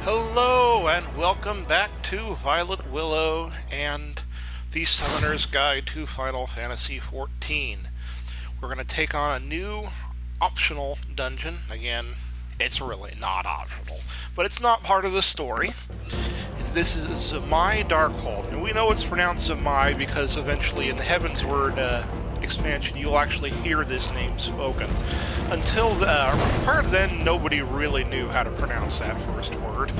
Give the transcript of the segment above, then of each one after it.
Hello and welcome back to Violet Willow and the Summoner's Guide to Final Fantasy XIV. We're going to take on a new optional dungeon. Again, it's really not optional, but it's not part of the story. This is Dzemael Darkhold, and we know it's pronounced Dzemael because eventually in the Heavensward expansion you'll actually hear this name spoken. Until prior to then, nobody really knew how to pronounce that first word.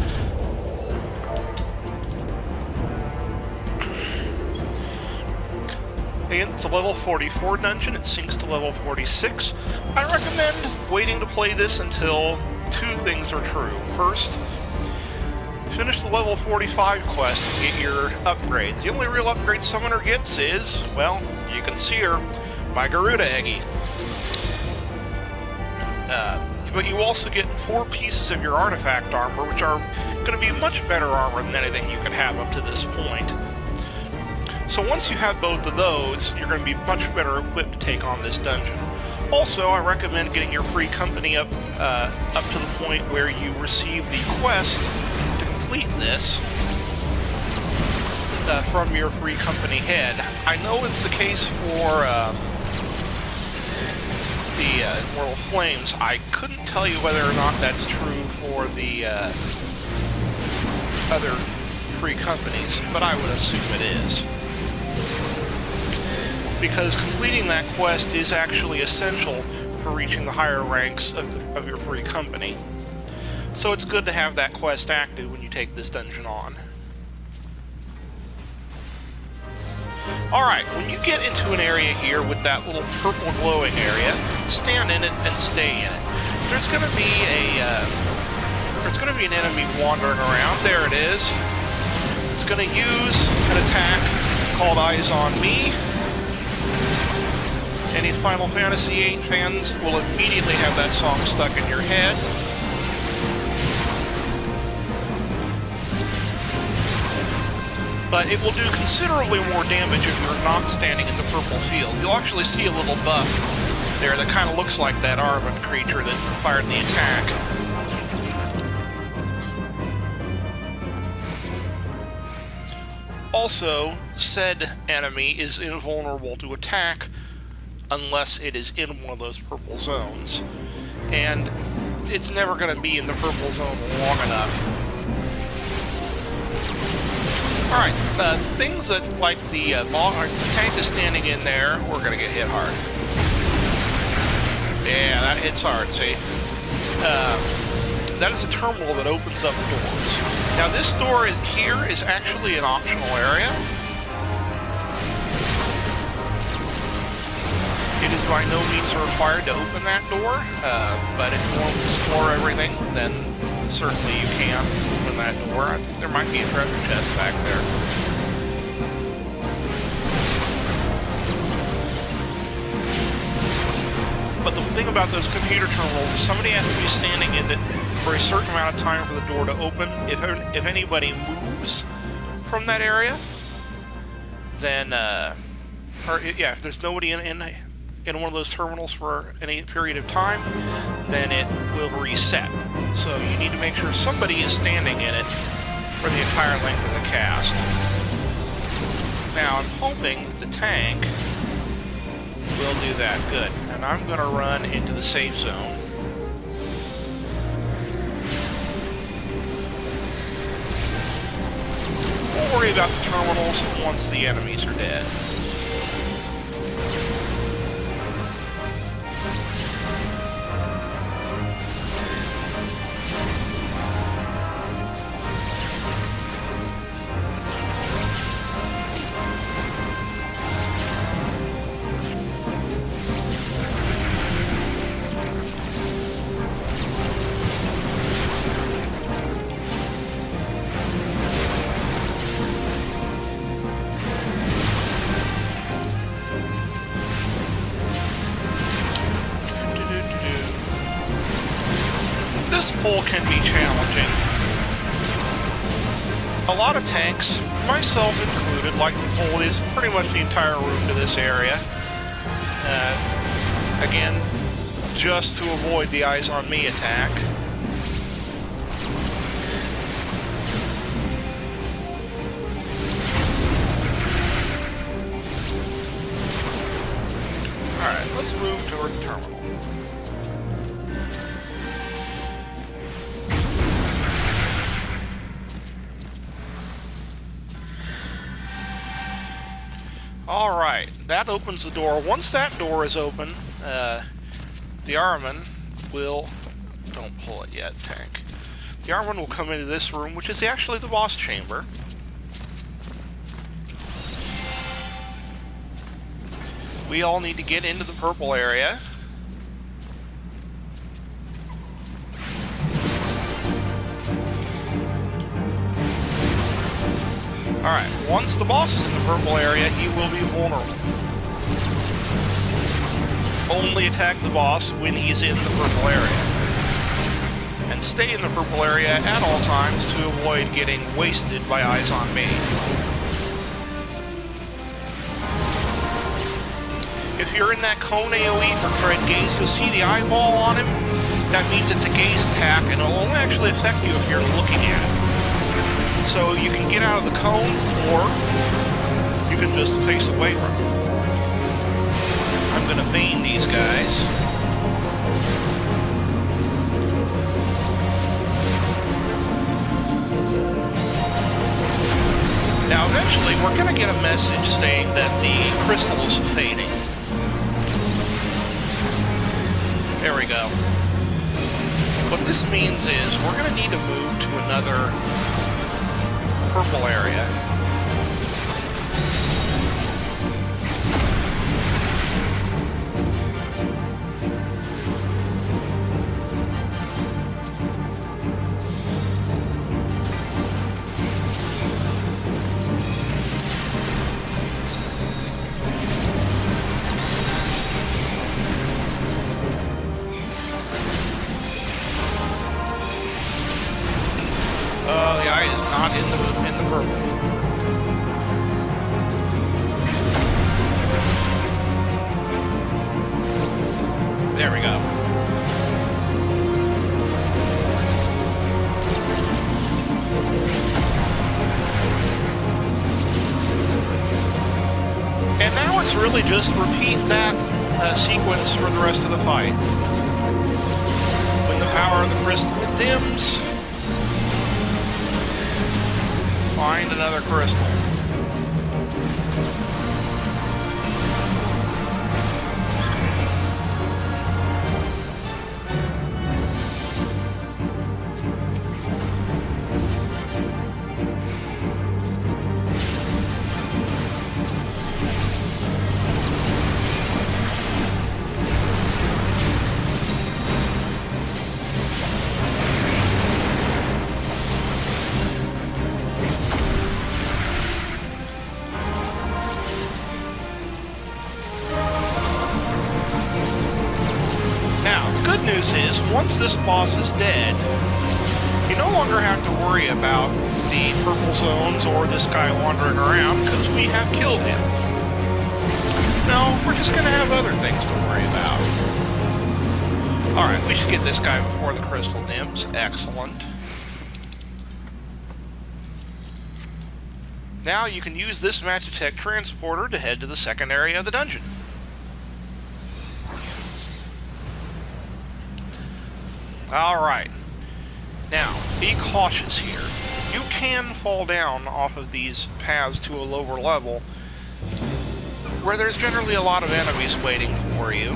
Again, it's a level 44 dungeon. It sinks to level 46. I recommend waiting to play this until two things are true. First, finish the level 45 quest and get your upgrades. The only real upgrade Summoner gets is, well, you can see her, my Garuda Eggy. But you also get 4 pieces of your artifact armor, which are going to be much better armor than anything you can have up to this point. So once you have both of those, you're going to be much better equipped to take on this dungeon. Also, I recommend getting your free company up to the point where you receive the quest to complete this from your free company head. I know it's the case for the Immortal Flames. I couldn't tell you whether or not that's true for the other free companies, but I would assume it is. Because completing that quest is actually essential for reaching the higher ranks of your free company. So it's good to have that quest active when you take this dungeon on. Alright, when you get into an area here with that little purple glowing area, stand in it and stay in it. There's going to be an enemy wandering around. There it is. It's going to use an attack called Eyes on Me. Any Final Fantasy VIII fans will immediately have that song stuck in your head. But it will do considerably more damage if you're not standing in the purple field. You'll actually see a little buff there that kind of looks like that Arvin creature that fired the attack. Also, said enemy is invulnerable to attack unless it is in one of those purple zones. And it's never going to be in the purple zone long enough. Alright, things that, like the tank is standing in there, we're going to get hit hard. Yeah, that hits hard, see? That is a terminal that opens up doors. Now this door here is actually an optional area. It is by no means required to open that door, but if you want to explore everything, then certainly you can open that door. I think there might be a treasure chest back there. But the thing about those computer terminals is somebody has to be standing in it for a certain amount of time for the door to open. If anybody moves from that area, then, if there's nobody in one of those terminals for any period of time, then it will reset. So you need to make sure somebody is standing in it for the entire length of the cast. Now I'm hoping the tank will do that. Good. And I'm going to run into the safe zone. We'll worry about the terminals once the enemies are dead. This pull can be challenging. A lot of tanks, myself included, like to pull this pretty much the entire room to this area. Again, just to avoid the Eyes on Me attack. toward the terminal. Alright, that opens the door. Once that door is open, the Arman will... Don't pull it yet, tank. The Arman will come into this room, which is actually the boss chamber. We all need to get into the purple area. Alright, once the boss is in the purple area, he will be vulnerable. Only attack the boss when he's in the purple area. And stay in the purple area at all times to avoid getting wasted by eyes on me. If you're in that cone AoE for Dread Gaze, you'll see the eyeball on him. That means it's a gaze attack, and it'll only actually affect you if you're looking at it. So you can get out of the cone, or you can just face away from it. I'm gonna bane these guys. Now eventually we're gonna get a message saying that the crystal is fading. There we go. What this means is we're gonna need to move to another purple area. The eye is not in the purple. There we go. And now it's really just repeat that sequence for the rest of the fight. When the power of the crystal dims, find another crystal. News is, once this boss is dead, you no longer have to worry about the purple zones or this guy wandering around, because we have killed him. No, we're just going to have other things to worry about. Alright, we should get this guy before the crystal dims. Excellent. Now you can use this Magitech transporter to head to the second area of the dungeon. Alright. Now, be cautious here. You can fall down off of these paths to a lower level, where there's generally a lot of enemies waiting for you.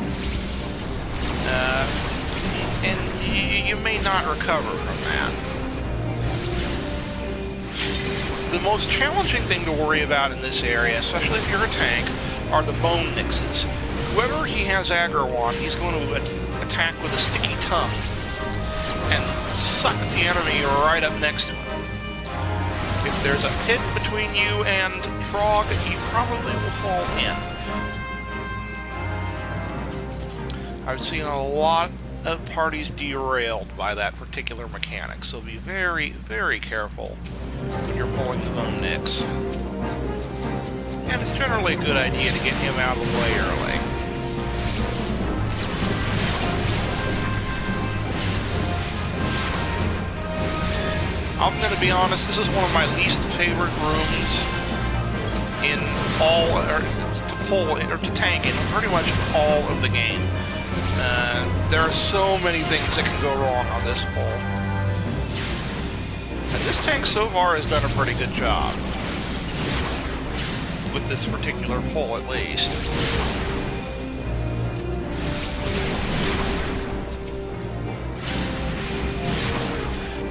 And you may not recover from that. The most challenging thing to worry about in this area, especially if you're a tank, are the bone nixes. Whoever he has aggro on, he's going to attack with a sticky tongue and suck the enemy right up next to him. If there's a pit between you and Frog, you probably will fall in. I've seen a lot of parties derailed by that particular mechanic, so be very, very careful when you're pulling the bone nix. And it's generally a good idea to get him out of the way early. I'm going to be honest, this is one of my least favorite rooms in all, or pull or to tank in pretty much all of the game. There are so many things that can go wrong on this pull. And this tank so far has done a pretty good job. With this particular pull, at least.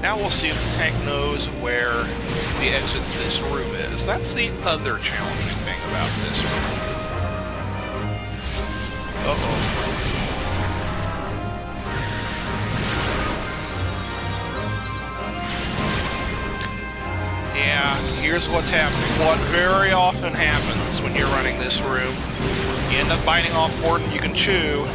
Now we'll see if the tank knows where the exit to this room is. That's the other challenging thing about this room. Uh-oh. Yeah, here's what's happening. What very often happens when you're running this room. You end up biting off more than you can chew.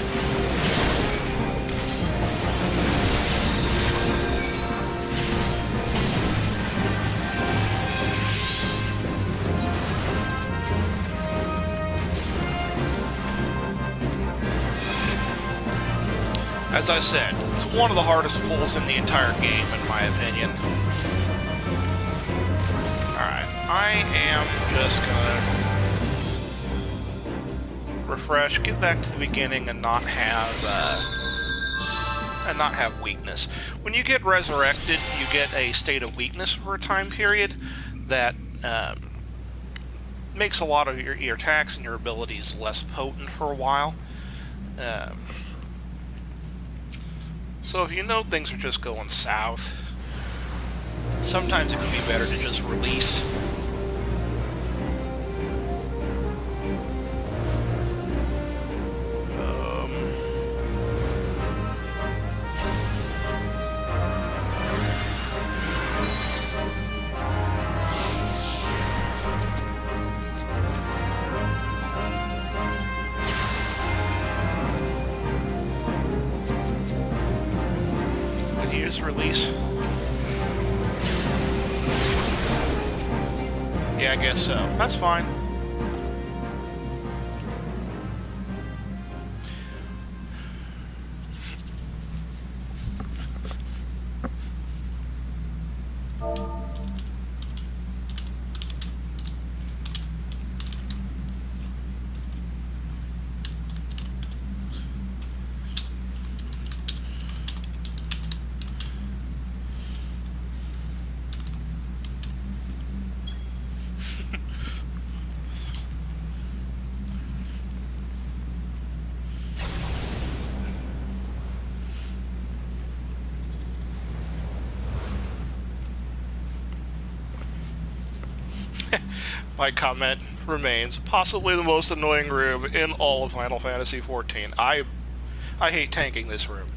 As I said, it's one of the hardest pulls in the entire game, in my opinion. Alright, I am just gonna refresh, get back to the beginning, and not have weakness. When you get resurrected, you get a state of weakness for a time period that makes a lot of your attacks and your abilities less potent for a while. So if you know things are just going south, sometimes it can be better to just release. Release. Yeah, I guess so. That's fine. My comment remains possibly the most annoying room in all of Final Fantasy XIV. I hate tanking this room.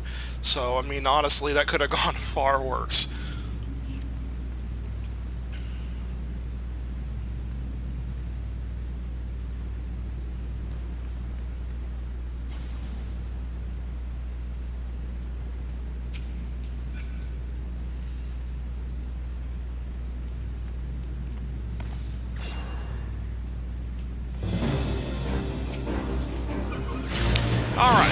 So, I mean, honestly, that could have gone far worse. Alright,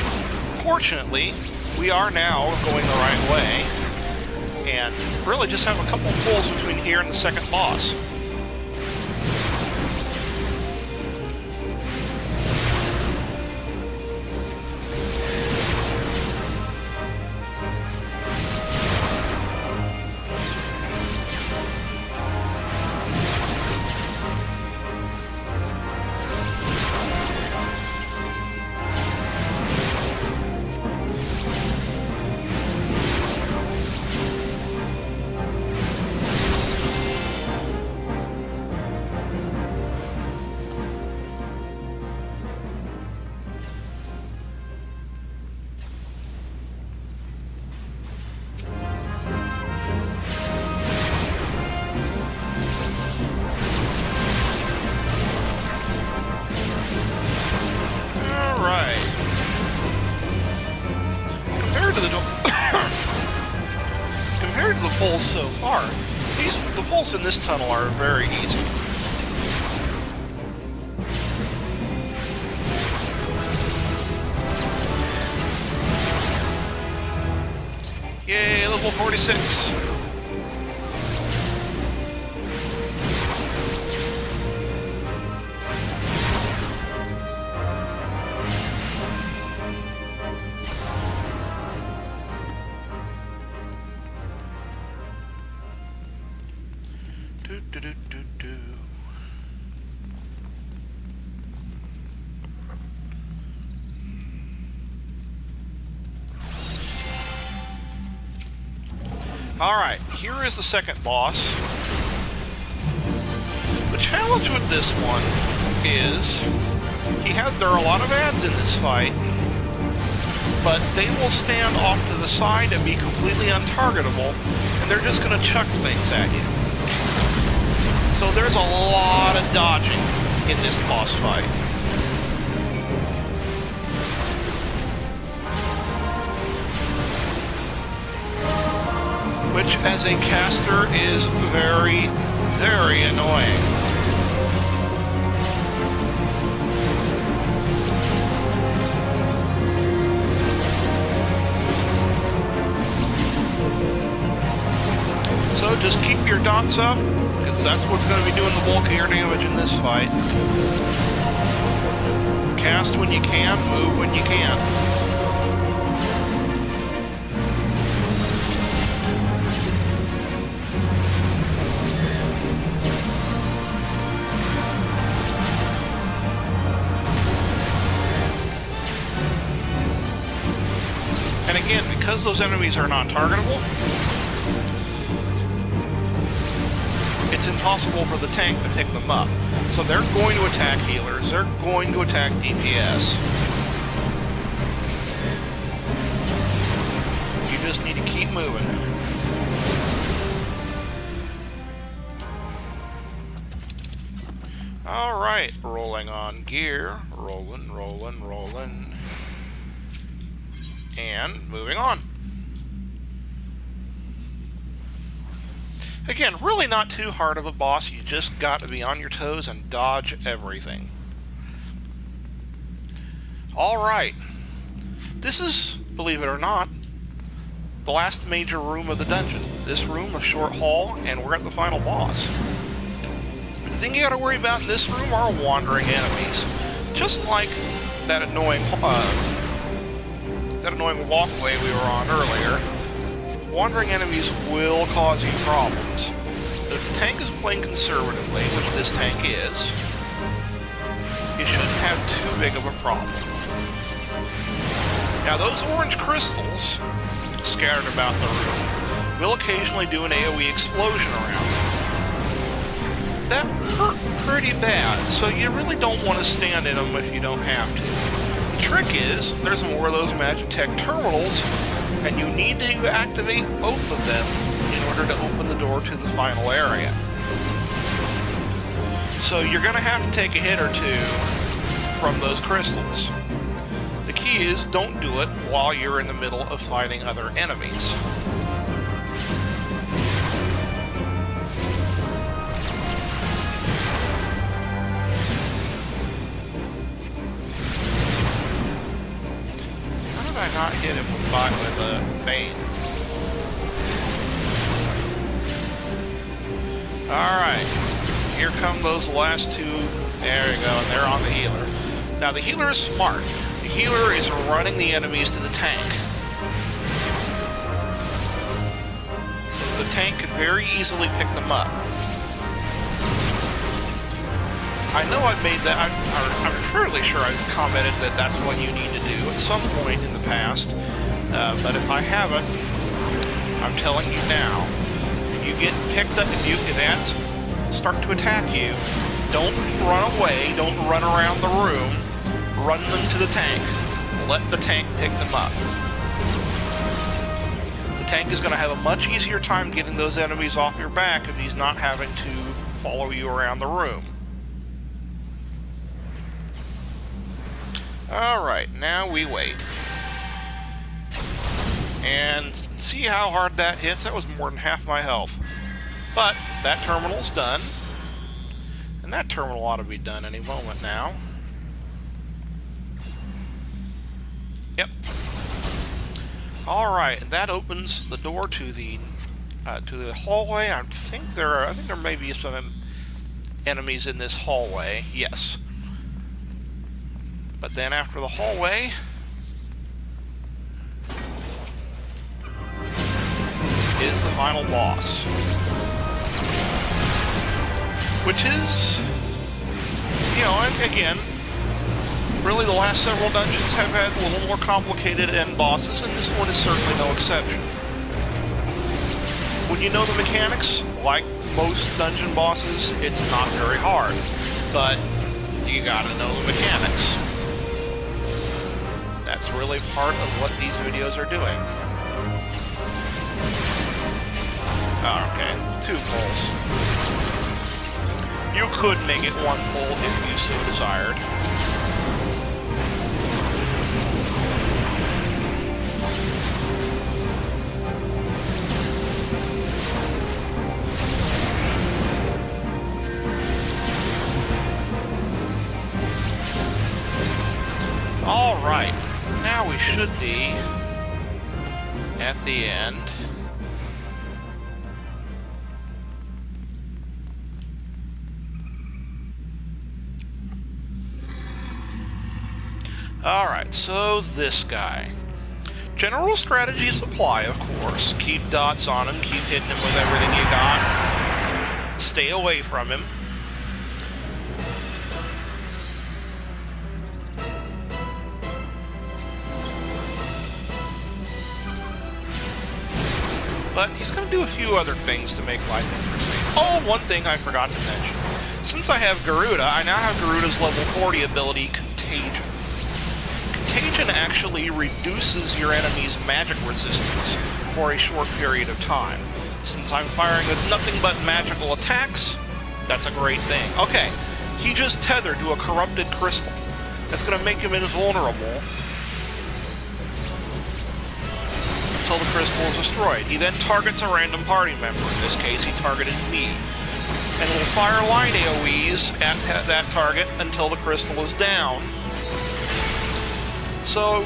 fortunately, we are now going the right way, and really just have a couple pulls between here and the second boss. Compared to the pulls so far, the pulls in this tunnel are very easy. Yay, level 46. Alright, here is the second boss. The challenge with this one is there are a lot of ads in this fight, but they will stand off to the side and be completely untargetable, and they're just going to chuck things at you. So there's a lot of dodging in this boss fight. Which, as a caster, is very, very annoying. So just keep your dots up, because that's what's going to be doing the bulk of your damage in this fight. Cast when you can, move when you can. And again, because those enemies are non-targetable, it's impossible for the tank to pick them up. So they're going to attack healers, they're going to attack DPS. You just need to keep moving. Alright, rolling on gear. Rolling. And moving on. Again, really not too hard of a boss. You just got to be on your toes and dodge everything. Alright. This is, believe it or not, the last major room of the dungeon. This room, a short hall, and we're at the final boss. The thing you gotta worry about in this room are wandering enemies. Just like that annoying walkway we were on earlier. Wandering enemies will cause you problems. If the tank is playing conservatively, which this tank is, you shouldn't have too big of a problem. Now those orange crystals scattered about the room will occasionally do an AoE explosion around them. That hurt pretty bad, so you really don't want to stand in them if you don't have to. The trick is, there's more of those Magitech terminals, and you need to activate both of them in order to open the door to the final area. So you're going to have to take a hit or two from those crystals. The key is, don't do it while you're in the middle of fighting other enemies. Not hit him with a fade. Alright, here come those last two. There you go, and they're on the healer. Now the healer is smart. The healer is running the enemies to the tank. So the tank can very easily pick them up. I know I've made that, I'm fairly sure I've commented that that's what you need to do at some point in the past, but if I haven't, I'm telling you now. If you get picked up, if ads start to attack you, don't run away, don't run around the room, run them to the tank. Let the tank pick them up. The tank is going to have a much easier time getting those enemies off your back if he's not having to follow you around the room. Alright, now we wait. And see how hard that hits? That was more than half my health. But that terminal's done. And that terminal ought to be done any moment now. Yep. Alright, and that opens the door to the hallway. I think there may be some enemies in this hallway. Yes. But then after the hallway is the final boss. which is, you know, and again, really the last several dungeons have had a little more complicated end bosses, and this one is certainly no exception. When you know the mechanics, like most dungeon bosses, it's not very hard, but you gotta know the mechanics. That's really part of what these videos are doing. Okay, 2 pulls. You could make it 1 pull if you so desired. All right, now we should be at the end. All right, so this guy. General strategies apply, of course. Keep dots on him, keep hitting him with everything you got. Stay away from him. But he's going to do a few other things to make life interesting. Oh, one thing I forgot to mention. Since I have Garuda, I now have Garuda's level 40 ability, Contagion. Contagion actually reduces your enemy's magic resistance for a short period of time. Since I'm firing with nothing but magical attacks, that's a great thing. Okay, he just tethered to a corrupted crystal. That's going to make him invulnerable until the crystal is destroyed. He then targets a random party member. In this case, he targeted me. And will fire line AoEs at that target until the crystal is down. So,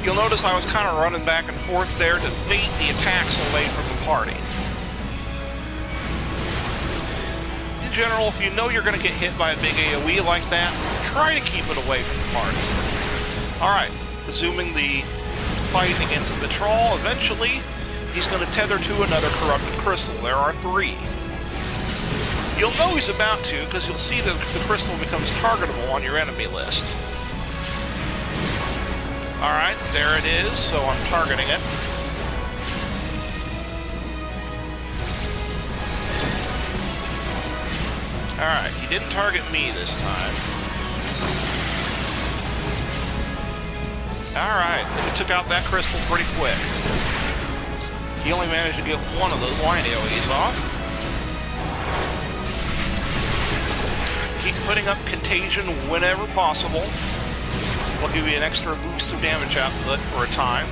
you'll notice I was kind of running back and forth there to bait the attacks away from the party. In general, if you know you're going to get hit by a big AoE like that, try to keep it away from the party. Alright, resuming the fight against the troll, eventually he's going to tether to another corrupted crystal. There are 3. You'll know he's about to because you'll see that the crystal becomes targetable on your enemy list. Alright, there it is, so I'm targeting it. Alright, he didn't target me this time. Alright, he took out that crystal pretty quick. He only managed to get 1 of those line AoEs off. Keep putting up Contagion whenever possible. Will give you an extra boost of damage output for a time.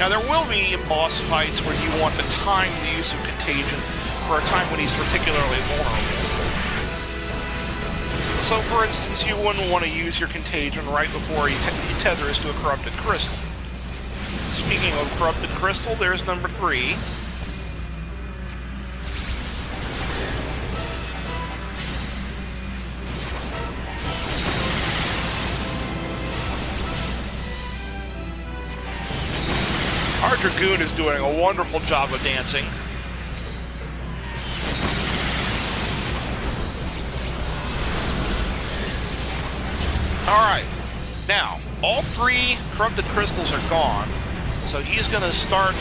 Now there will be in boss fights where you want to time the use of Contagion for a time when he's particularly vulnerable. So, for instance, you wouldn't want to use your Contagion right before he tethers to a corrupted crystal. Speaking of corrupted crystal, there's number 3. Our Dragoon is doing a wonderful job of dancing. Alright, now, all 3 corrupted crystals are gone, so he's going to start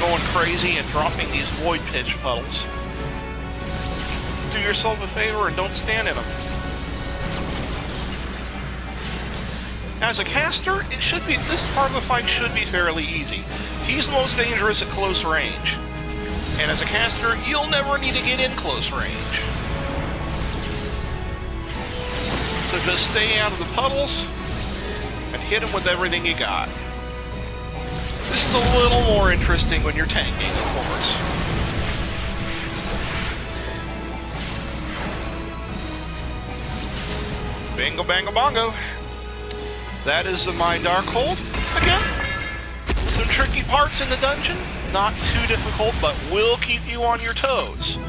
going crazy and dropping these void pitch puddles. Do yourself a favor and don't stand in them. As a caster, this part of the fight should be fairly easy. He's the most dangerous at close range, and as a caster, you'll never need to get in close range. So just stay out of the puddles and hit him with everything you got. This is a little more interesting when you're tanking, of course. Bingo, bango, bongo. That is my Darkhold. Again, some tricky parts in the dungeon. Not too difficult, but will keep you on your toes.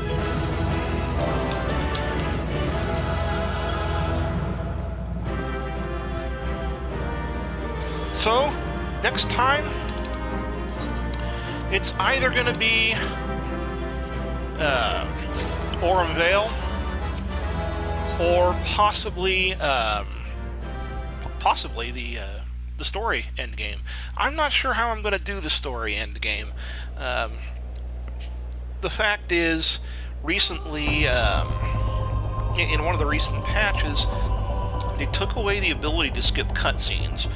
So, next time, it's either going to be, Aurum Vale, or possibly the story endgame. I'm not sure how I'm going to do the story endgame. The fact is, recently, in one of the recent patches, they took away the ability to skip cutscenes,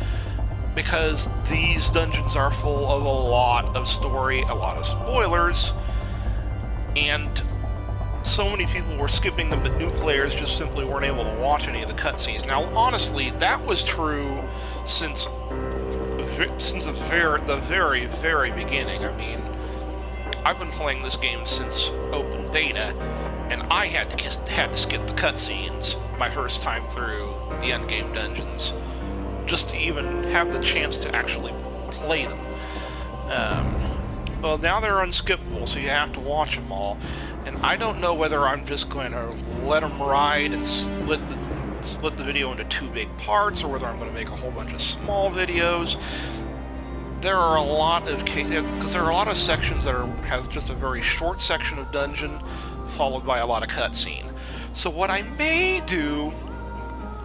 because these dungeons are full of a lot of story, a lot of spoilers, and so many people were skipping them that new players just simply weren't able to watch any of the cutscenes. Now, honestly, that was true since the very, very beginning. I mean, I've been playing this game since open beta, and I had to skip the cutscenes my first time through the endgame dungeons, just to even have the chance to actually play them. Well, now they're unskippable, so you have to watch them all. And I don't know whether I'm just going to let them ride and split the video into 2 big parts, or whether I'm going to make a whole bunch of small videos. There are a lot of sections that have just a very short section of dungeon, followed by a lot of cutscene. So what I may do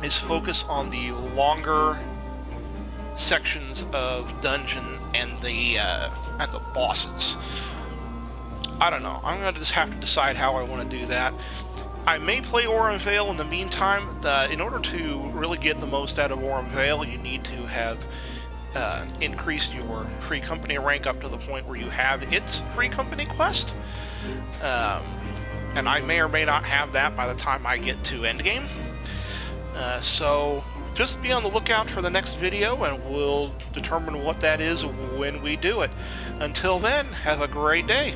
is focus on the longer sections of dungeon and the bosses. I don't know. I'm going to just have to decide how I want to do that. I may play Aurum Vale in the meantime. In order to really get the most out of Aurum Vale, you need to have increased your free company rank up to the point where you have its free company quest. And I may or may not have that by the time I get to endgame. So just be on the lookout for the next video, and we'll determine what that is when we do it. Until then, have a great day.